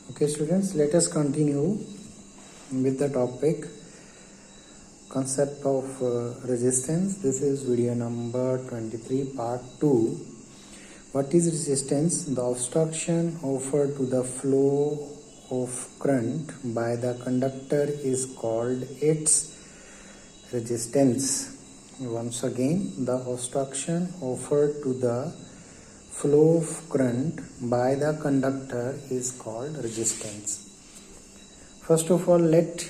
Okay students, let us continue with the topic concept of resistance. This is video number 23 part 2. What is resistance? The obstruction offered to the flow of current by the conductor is called its resistance. Once again, the obstruction offered to the flow of current by the conductor is called resistance. First of all, let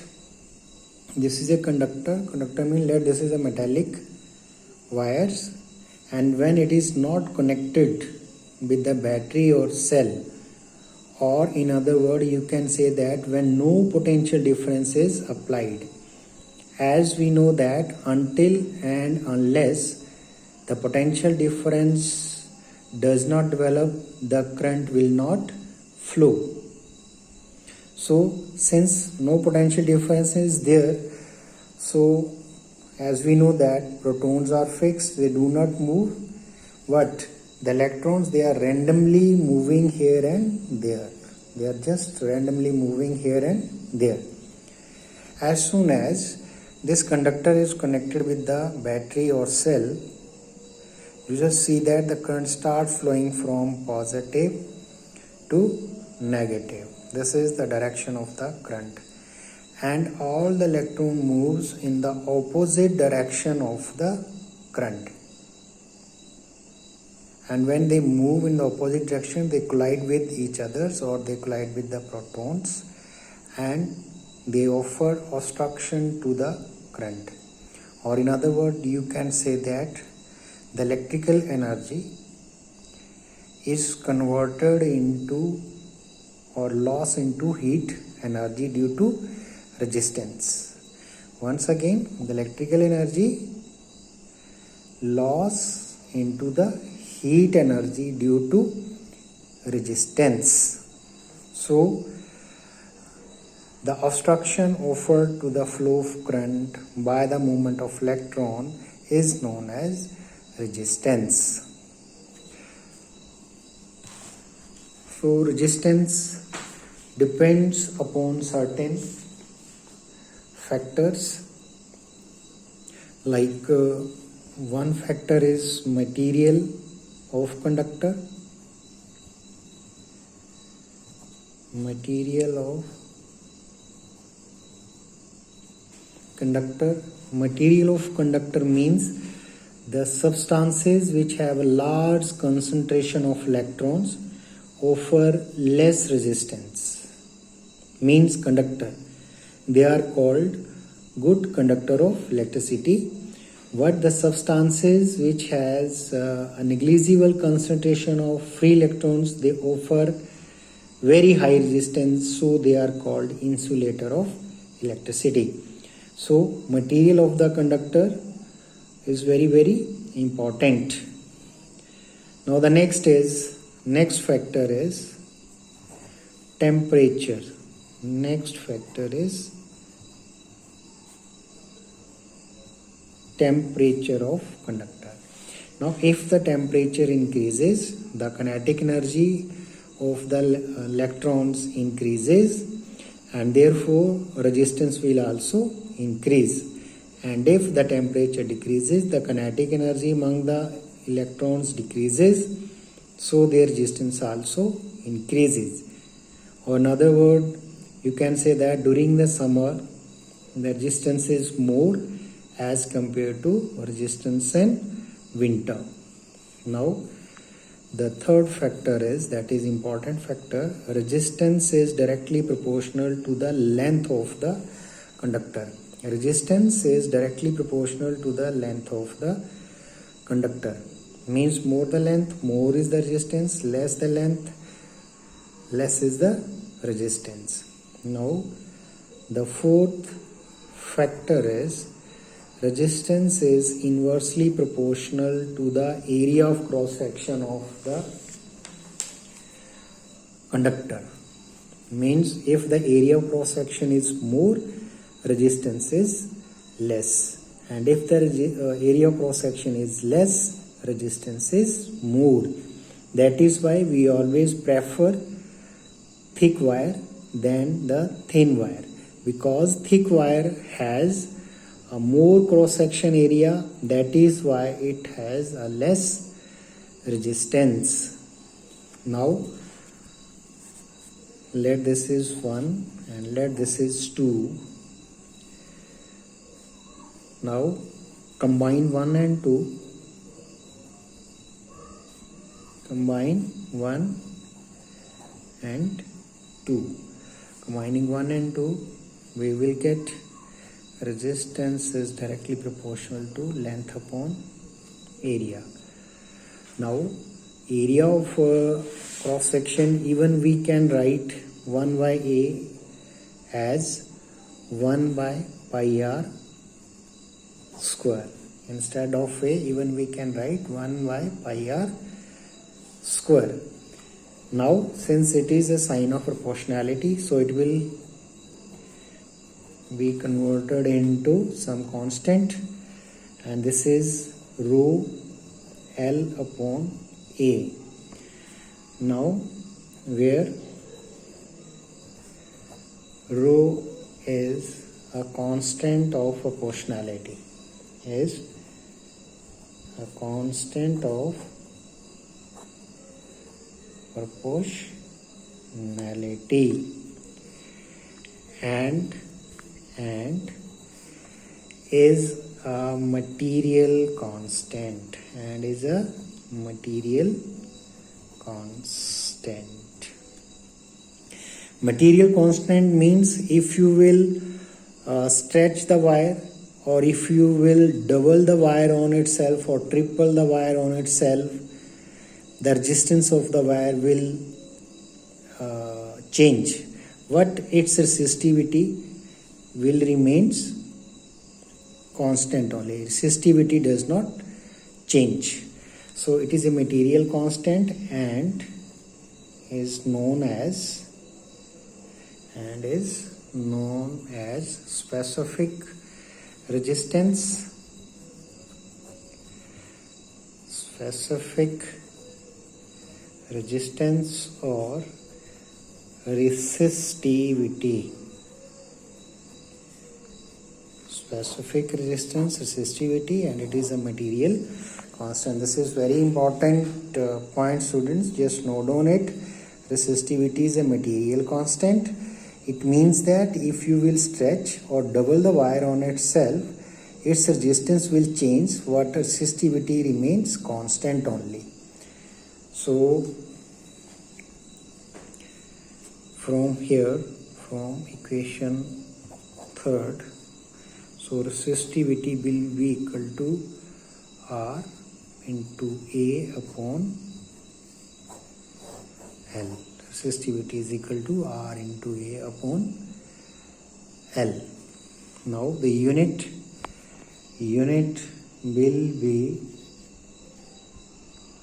this is a conductor. Conductor means let this is a metallic wires, and when it is not connected with the battery or cell, or in other words you can say that when no potential difference is applied. As we know that until and unless the potential difference does not develop, the current will not flow. So since no potential difference is there, so as we know that protons are fixed, they do not move, but the electrons, they are randomly moving here and there. They are just randomly moving here and there. As soon as this conductor is connected with the battery or cell, you just see that the current starts flowing from positive to negative. This is the direction of the current, and all the electron moves in the opposite direction of the current. And when they move in the opposite direction, they collide with each other, or they collide with the protons, and they offer obstruction to the current. Or in other words, you can say that the electrical energy is converted into or lost into heat energy due to resistance. Once again, the electrical energy loss into the heat energy due to resistance. So the obstruction offered to the flow of current by the movement of electron is known as resistance. So resistance depends upon certain factors, like one factor is material of conductor, material of conductor means the substances which have a large concentration of electrons offer less resistance, means conductor. They are called good conductor of electricity. But the substances which has a negligible concentration of free electrons, they offer very high resistance, so they are called insulator of electricity. So material of the conductor is very, very important. Now the next factor is temperature. Next factor is temperature of conductor. Now if the temperature increases, the kinetic energy of the electrons increases, and therefore resistance will also increase. And if the temperature decreases, the kinetic energy among the electrons decreases, so their resistance also increases. Or in other words, you can say that during the summer, the resistance is more as compared to resistance in winter. Now, the third factor is, that is important factor, resistance is directly proportional to the length of the conductor. Resistance is directly proportional to the length of the conductor. Means more the length, more is the resistance, less the length, less is the resistance. Now, the fourth factor is resistance is inversely proportional to the area of cross section of the conductor. Means if the area of cross section is more, resistance is less, and if the area of cross section is less, resistance is more. That is why we always prefer thick wire than the thin wire, because thick wire has a more cross section area, that is why it has a less resistance. Now let this is 1 and let this is 2. Now combine 1 and 2. Combine 1 and 2. Combining 1 and 2, we will get resistance is directly proportional to length upon area. Now area of cross section, even we can write 1 by A as 1 by pi r square. Instead of A, even we can write 1 by pi r square. Now since it is a sign of proportionality, so it will be converted into some constant, and this is rho L upon A. Now where rho is a constant of proportionality, is a constant of proportionality, and is a material constant, and is a material constant. Material constant means if you will stretch the wire, or if you will double the wire on itself or triple the wire on itself, the resistance of the wire will change, but its resistivity will remains constant only. Resistivity does not change. So it is a material constant and is known as specific resistance. Specific resistance or resistivity. Specific resistance, resistivity, and it is a material constant. This is very important point, students. Just note on it. Resistivity is a material constant. It means that if you will stretch or double the wire on itself, its resistance will change, but resistivity remains constant only. So from here, from equation 3rd, so resistivity will be equal to R into A upon L. Resistivity is equal to R into A upon L. Now the unit will be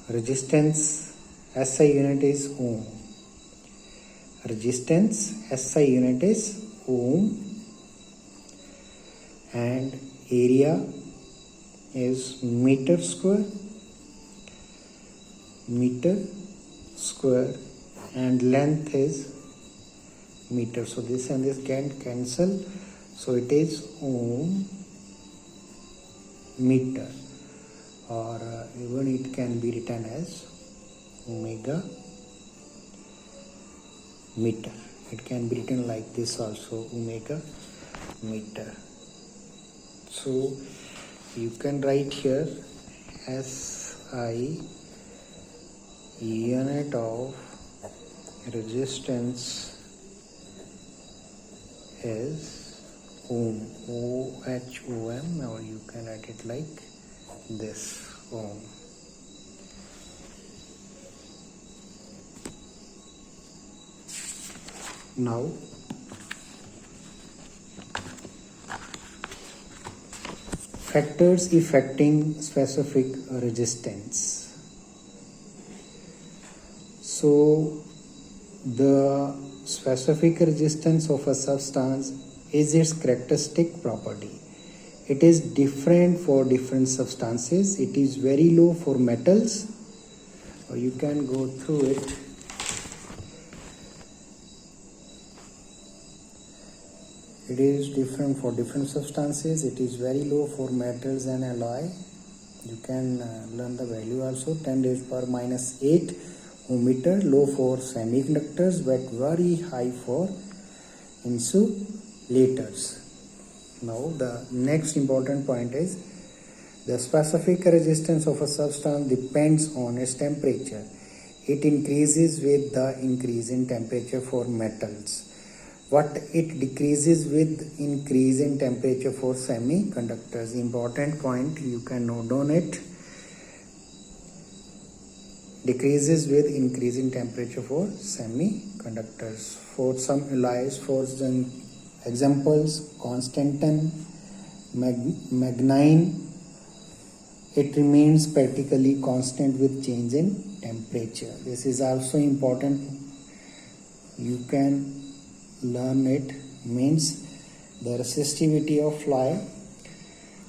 resistance. SI unit is ohm. Resistance SI unit is ohm, and area is meter square, and length is meter. So this and this can cancel, so it is ohm meter, or even it can be written as omega meter. It can be written like this also, omega meter. So you can write here SI unit of resistance is ohm, OHOM, or you can write it like this, ohm. Now factors affecting specific resistance. So the specific resistance of a substance is its characteristic property. It is different for different substances. It is very low for metals, or you can go through it. It is different for different substances. It is very low for metals and alloy. You can learn the value also. 10 raised power minus 8 ohm meter, low for semiconductors but very high for insulators. Now the next important point is the specific resistance of a substance depends on its temperature. It increases with the increase in temperature for metals. What it decreases with increase in temperature for semiconductors. Important point, you can note on it. Decreases with increase in temperature for semiconductors. For some alloys, for some examples, constantan, magnine, it remains practically constant with change in temperature. This is also important. You can learn it. Means the resistivity of fly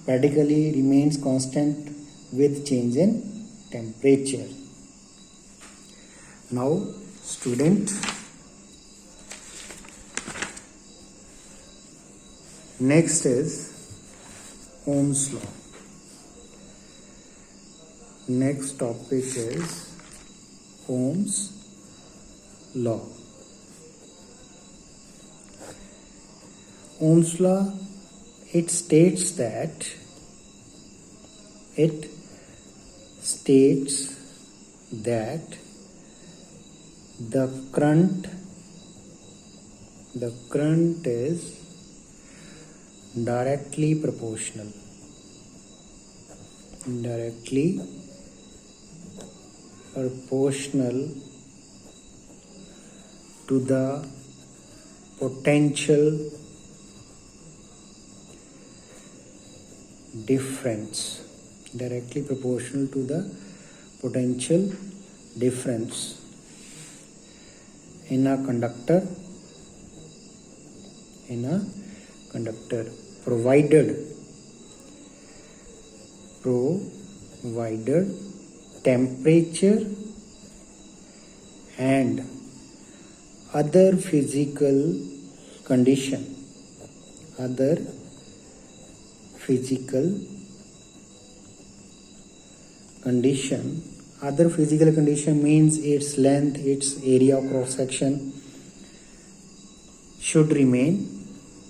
practically remains constant with change in temperature. Now student, next is Ohm's law. Next topic is Ohm's law. Ohm's law, it states that the current is directly proportional to the potential difference. Directly proportional to the potential difference in a conductor provided temperature and other physical condition means its length, its area of cross section should remain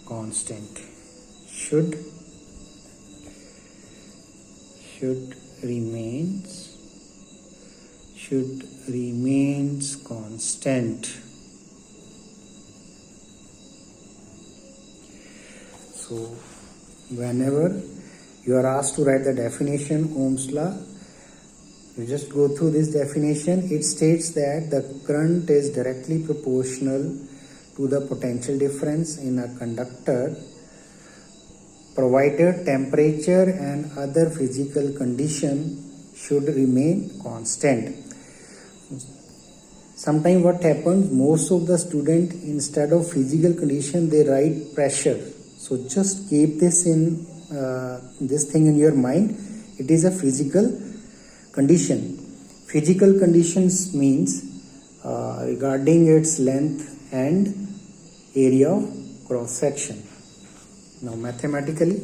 constant. Should remains constant. So whenever you are asked to write the definition, Ohm's law, you just go through this definition. It states that the current is directly proportional to the potential difference in a conductor provided temperature and other physical condition should remain constant. Sometimes what happens, most of the student, instead of physical condition, they write pressure. So just keep this in this thing in your mind. It is a physical condition. Physical conditions means regarding its length and area of cross section. Now mathematically,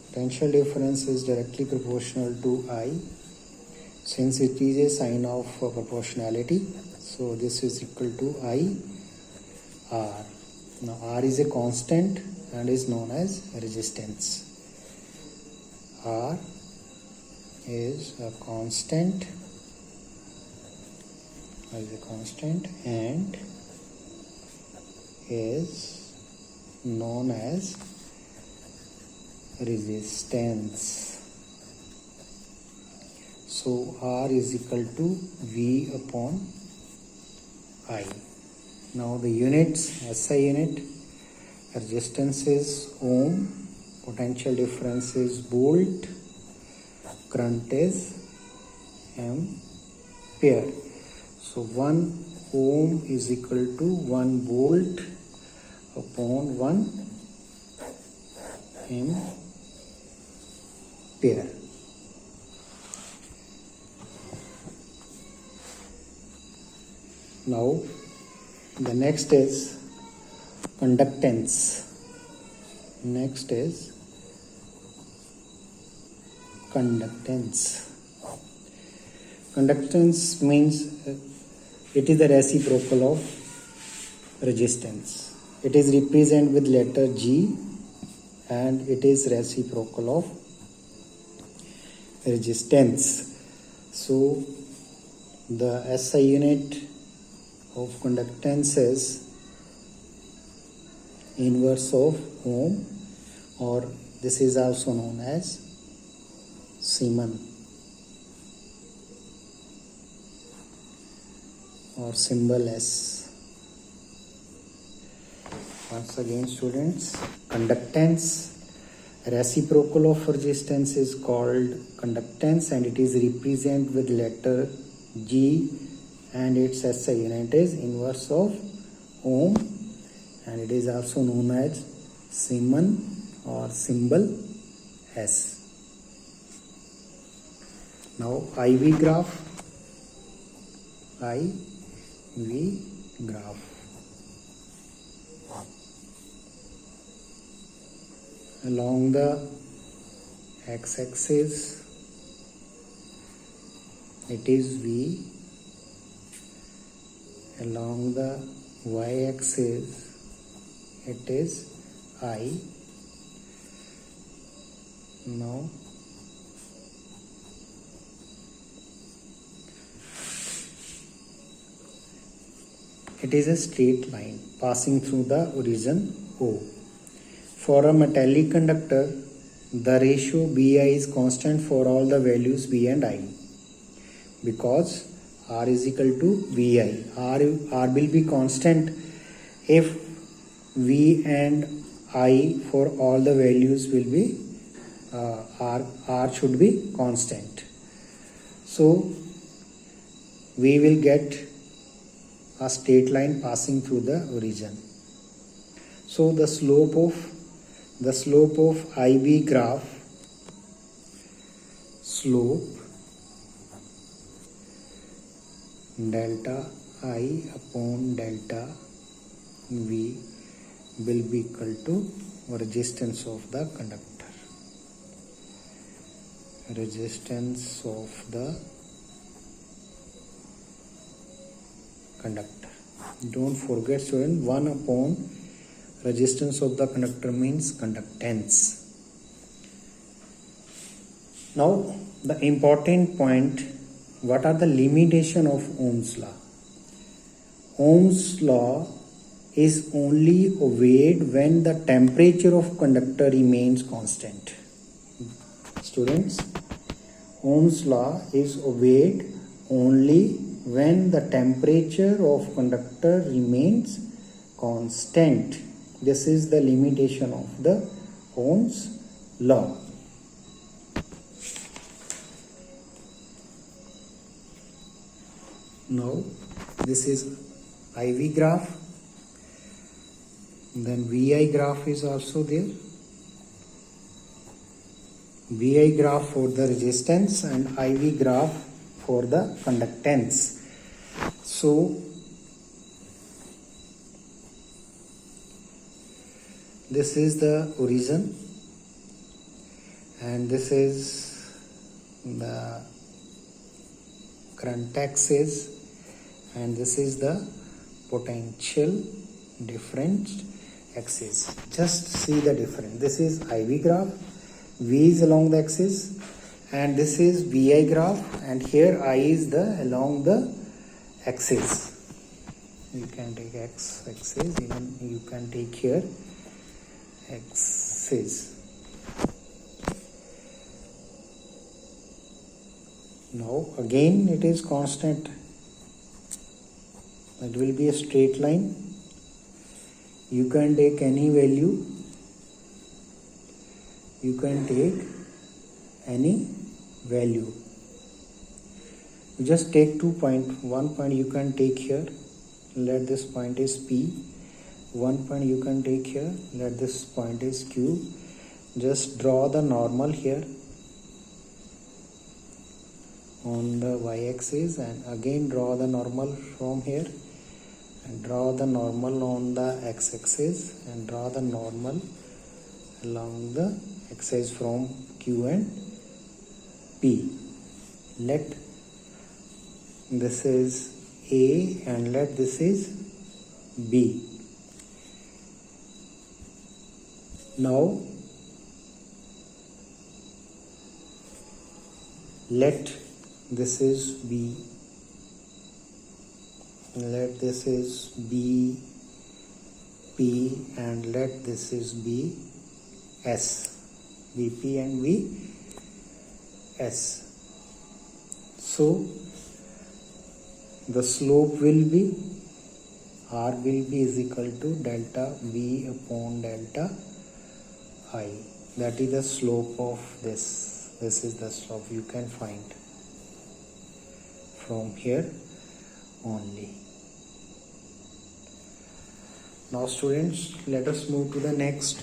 potential difference is directly proportional to I, since it is a sign of proportionality. So this is equal to I R. Now R is a constant and is known as resistance. R is a constant and is known as resistance. So R is equal to V upon I. Now the units, SI unit, resistance is ohm, potential difference is volt, current is ampere. So 1 ohm is equal to 1 volt upon 1 ampere. Now the next is conductance. Next is conductance. Conductance means it is the reciprocal of resistance. It is represented with letter G and it is reciprocal of resistance. So the SI unit of conductance is inverse of ohm, or this is also known as Siemens or symbol S. Once again students, conductance, reciprocal of resistance is called conductance and it is represented with letter G and its SI unit is inverse of ohm and it is also known as Siemens or symbol S. Now IV graph. Along the x-axis it is V, along the y-axis it is I. Now it is a straight line passing through the origin O. For a metallic conductor, the ratio Bi is constant for all the values B and I, because R is equal to Vi. R will be constant if V and I for all the values will be R should be constant. So we will get a straight line passing through the origin. So the slope of IV graph, slope delta I upon delta V will be equal to resistance of the conductor. Resistance of the conductor. Don't forget student, 1 upon resistance of the conductor means conductance. Now the important point, what are the limitation of Ohm's law? Ohm's law is only obeyed when the temperature of conductor remains constant. Students, Ohm's law is obeyed only when the temperature of conductor remains constant. This is the limitation of the Ohm's law. Now this is IV graph, then VI graph is also there. VI graph for the resistance and IV graph for the conductance. So this is the origin and this is the current axis and this is the potential difference axis. Just see the difference. This is IV graph, V is along the axis and this is VI graph and here I is the along the axis. You can take x axis, even you can take here axis. Now again it is constant. It will be a straight line. You can take any value. You can take any value. You just take 2 points. 1 point you can take here. Let this point is P. 1 point you can take here. Let this point is Q. Just draw the normal here on the y-axis and again draw the normal from here and draw the normal on the x-axis and draw the normal along the axis from Q and P. Let this is A and let this is B. Now let this is B, let this is B P and let this is B S, BP and B S. So the slope will be R will be is equal to delta V upon delta I. That is the slope of this. This is the slope you can find from here only. Now students, let us move to the next.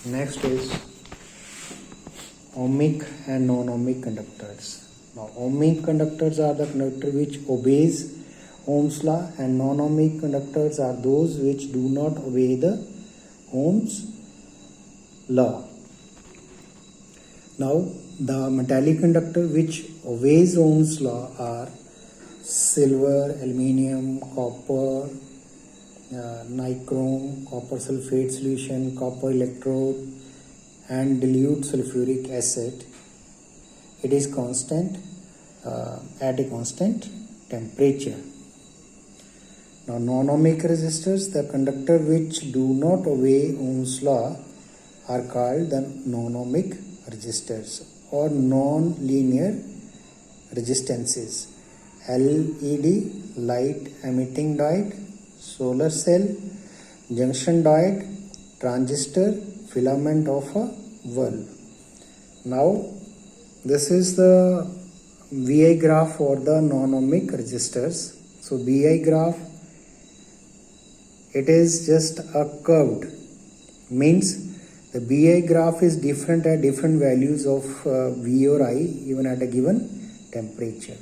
Next is ohmic and non-ohmic conductors. Now ohmic conductors are the conductor which obeys Ohm's law, and non-ohmic conductors are those which do not obey the Ohm's law. Now the metallic conductor which obeys Ohm's law are silver, aluminium, copper, nichrome, copper sulfate solution, copper electrode and dilute sulfuric acid. It is constant at a constant temperature. Now non-ohmic resistors, the conductor which do not obey Ohm's law, are called the non-ohmic resistors or non-linear resistances. LED, light emitting diode, solar cell, junction diode, transistor, filament of a bulb. Now this is the VI graph for the non-ohmic resistors. So VI graph, it is just a curved, means the VI graph is different at different values of V or I even at a given temperature.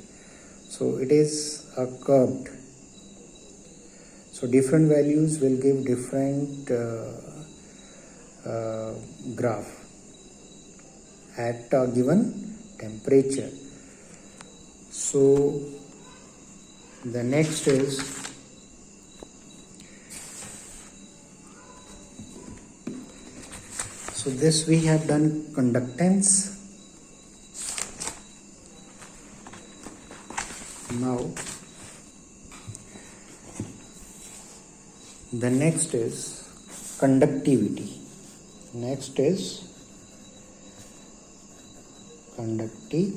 So it is a curved. So different values will give different graph at a given temperature. So the next is so this we have done conductance. Now the next is conductivity. Next is conductivity.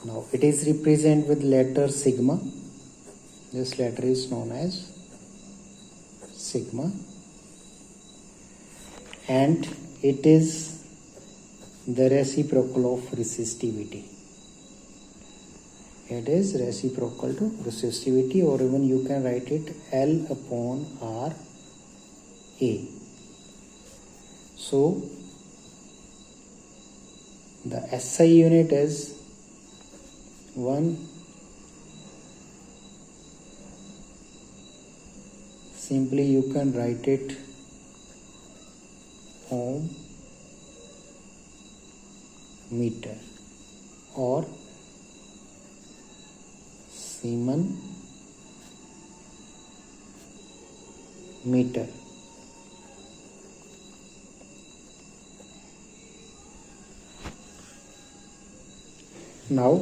Now it is represented with letter sigma. This letter is known as sigma, and it is the reciprocal of resistivity. It is reciprocal to resistivity, or even you can write it L upon R A. So the SI unit is 1. Simply you can write it ohm meter or Siemens meter. Now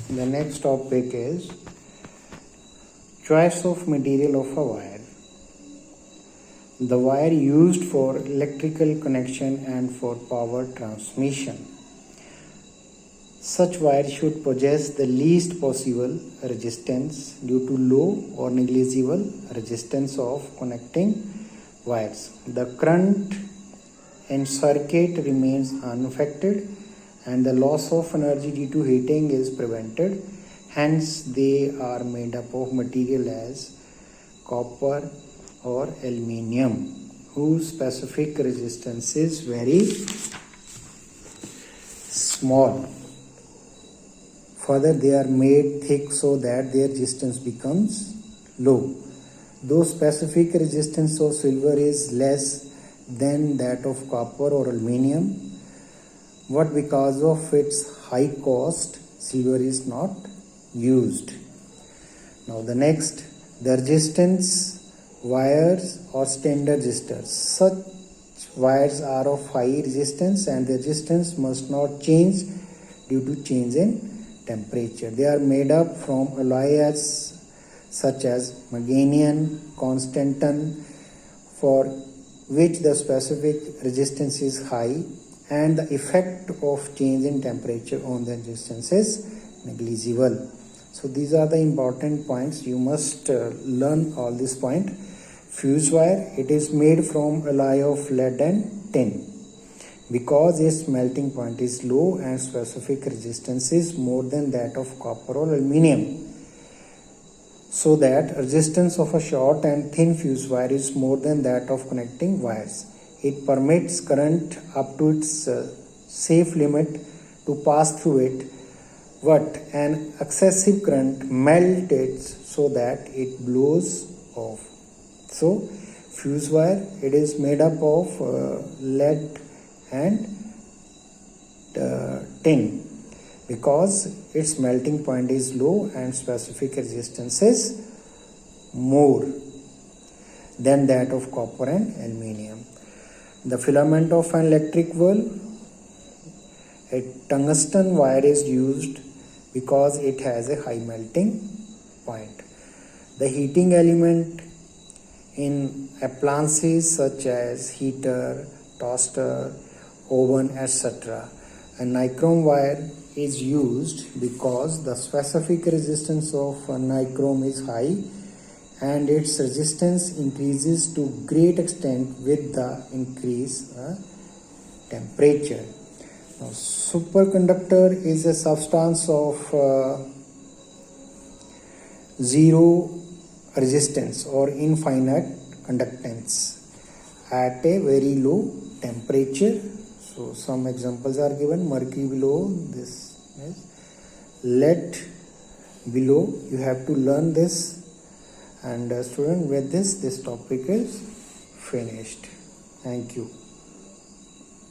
the next topic is choice of material of a wire. The wire used for electrical connection and for power transmission. Such wire should possess the least possible resistance due to low or negligible resistance of connecting wires. The current in circuit remains unaffected and the loss of energy due to heating is prevented. Hence, they are made up of material as copper or aluminium, whose specific resistance is very small. Further, they are made thick so that their resistance becomes low. Though specific resistance of silver is less than that of copper or aluminium, but because of its high cost, silver is not used. Now the next, the resistance wires or standard resistors. Such wires are of high resistance and the resistance must not change due to change in temperature. They are made up from alloys such as magnesium, constantan, for which the specific resistance is high and the effect of change in temperature on the resistance is negligible. So these are the important points. You must learn all these points. Fuse wire, it is made from alloy of lead and tin. Because its melting point is low and specific resistance is more than that of copper or aluminium, so that resistance of a short and thin fuse wire is more than that of connecting wires. It permits current up to its safe limit to pass through it, but an excessive current melts it so that it blows off. So fuse wire, it is made up of lead and tin, because its melting point is low and specific resistance is more than that of copper and aluminium. The filament of an electric bulb, a tungsten wire is used because it has a high melting point. The heating element in appliances such as heater, toaster, oven, etc. A nichrome wire is used because the specific resistance of a nichrome is high and its resistance increases to great extent with the increase temperature. Now, superconductor is a substance of zero resistance or infinite conductance at a very low temperature. So some examples are given: mercury below, this is lead below. You have to learn this, and student, with this topic is finished. Thank you.